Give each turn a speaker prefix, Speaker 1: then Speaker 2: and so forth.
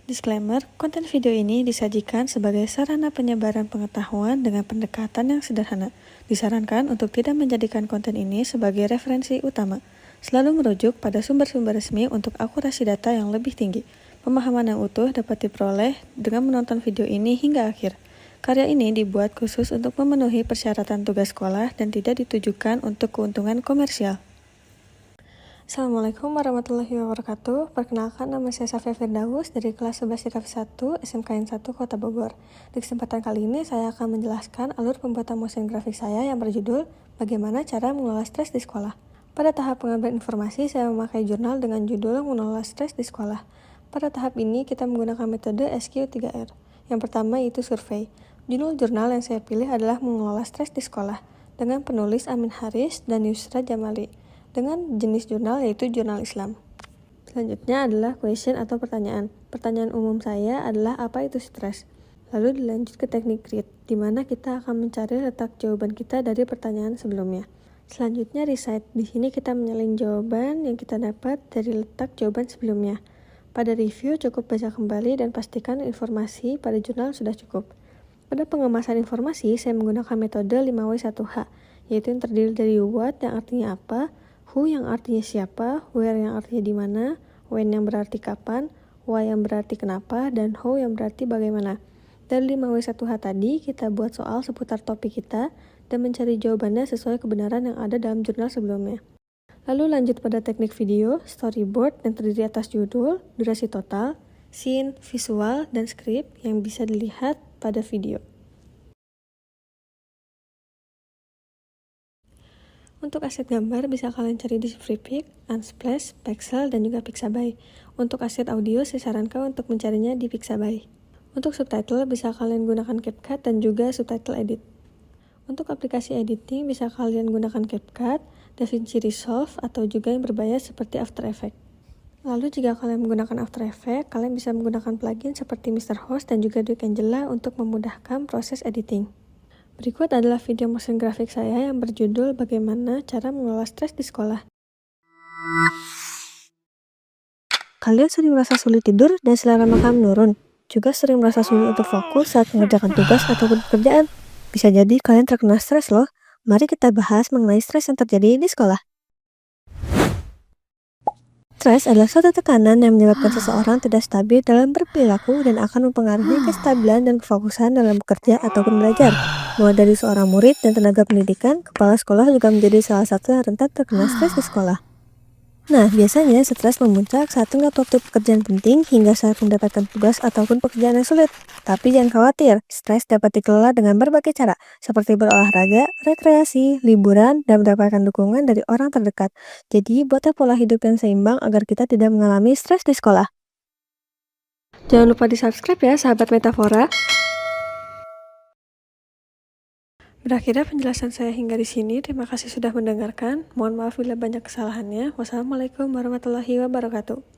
Speaker 1: Disclaimer, konten video ini disajikan sebagai sarana penyebaran pengetahuan dengan pendekatan yang sederhana. Disarankan untuk tidak menjadikan konten ini sebagai referensi utama. Selalu merujuk pada sumber-sumber resmi untuk akurasi data yang lebih tinggi. Pemahaman yang utuh dapat diperoleh dengan menonton video ini hingga akhir. Karya ini dibuat khusus untuk memenuhi persyaratan tugas sekolah dan tidak ditujukan untuk keuntungan komersial. Assalamualaikum warahmatullahi wabarakatuh. Perkenalkan, nama saya Safia Firdaus dari kelas 11 IKF 1 SMKN 1 Kota Bogor. Di kesempatan kali ini saya akan menjelaskan alur pembuatan motion grafik saya yang berjudul Bagaimana Cara Mengelola Stres di Sekolah. Pada tahap pengambilan informasi, saya memakai jurnal dengan judul Mengelola Stres di Sekolah. Pada tahap ini, kita menggunakan metode SQ3R. Yang pertama yaitu survei. Judul jurnal yang saya pilih adalah Mengelola Stres di Sekolah, dengan penulis Amin Haris dan Yusra Jamali, dengan jenis jurnal yaitu jurnal Islam. Selanjutnya adalah question atau pertanyaan. Pertanyaan umum saya adalah apa itu stres? Lalu dilanjut ke teknik grid, di mana kita akan mencari letak jawaban kita dari pertanyaan sebelumnya. Selanjutnya recite, di sini kita menyalin jawaban yang kita dapat dari letak jawaban sebelumnya. Pada review cukup baca kembali dan pastikan informasi pada jurnal sudah cukup. Pada pengemasan informasi, saya menggunakan metode 5W1H, yaitu yang terdiri dari what yang artinya apa, who yang artinya siapa, where yang artinya di mana, when yang berarti kapan, why yang berarti kenapa, dan how yang berarti bagaimana. Dari 5W1H tadi, kita buat soal seputar topik kita dan mencari jawabannya sesuai kebenaran yang ada dalam jurnal sebelumnya. Lalu lanjut pada teknik video, storyboard yang terdiri atas judul, durasi total, scene, visual, dan skrip yang bisa dilihat pada video. Untuk aset gambar bisa kalian cari di Freepik, Unsplash, Pexel, dan juga Pixabay. Untuk aset audio saya sarankan untuk mencarinya di Pixabay. Untuk subtitle bisa kalian gunakan CapCut dan juga Subtitle Edit. Untuk aplikasi editing bisa kalian gunakan CapCut, DaVinci Resolve, atau juga yang berbayar seperti After Effects. Lalu jika kalian menggunakan After Effects, kalian bisa menggunakan plugin seperti Mr. Host dan juga Duke Angela untuk memudahkan proses editing. Berikut adalah video motion grafik saya yang berjudul Bagaimana Cara Mengelola Stres di Sekolah. Kalian sering merasa sulit tidur dan selera makan menurun. Juga sering merasa sulit untuk fokus saat mengerjakan tugas ataupun pekerjaan. Bisa jadi kalian terkena stres loh. Mari kita bahas mengenai stres yang terjadi di sekolah. Stres adalah suatu tekanan yang menyebabkan seseorang tidak stabil dalam berperilaku dan akan mempengaruhi kestabilan dan kefokusan dalam bekerja ataupun belajar. Mulai dari seorang murid dan tenaga pendidikan, kepala sekolah juga menjadi salah satu yang rentan terkena stres di sekolah. Nah, biasanya stres memuncak saat tenggat waktu pekerjaan penting hingga saat mendapatkan tugas ataupun pekerjaan yang sulit. Tapi jangan khawatir, stres dapat dikelola dengan berbagai cara, seperti berolahraga, rekreasi, liburan, dan mendapatkan dukungan dari orang terdekat. Jadi, buatlah pola hidup yang seimbang agar kita tidak mengalami stres di sekolah. Jangan lupa di-subscribe ya, sahabat Metafora. Berakhirnya penjelasan saya hingga di sini. Terima kasih sudah mendengarkan. Mohon maaf bila banyak kesalahannya. Wassalamualaikum warahmatullahi wabarakatuh.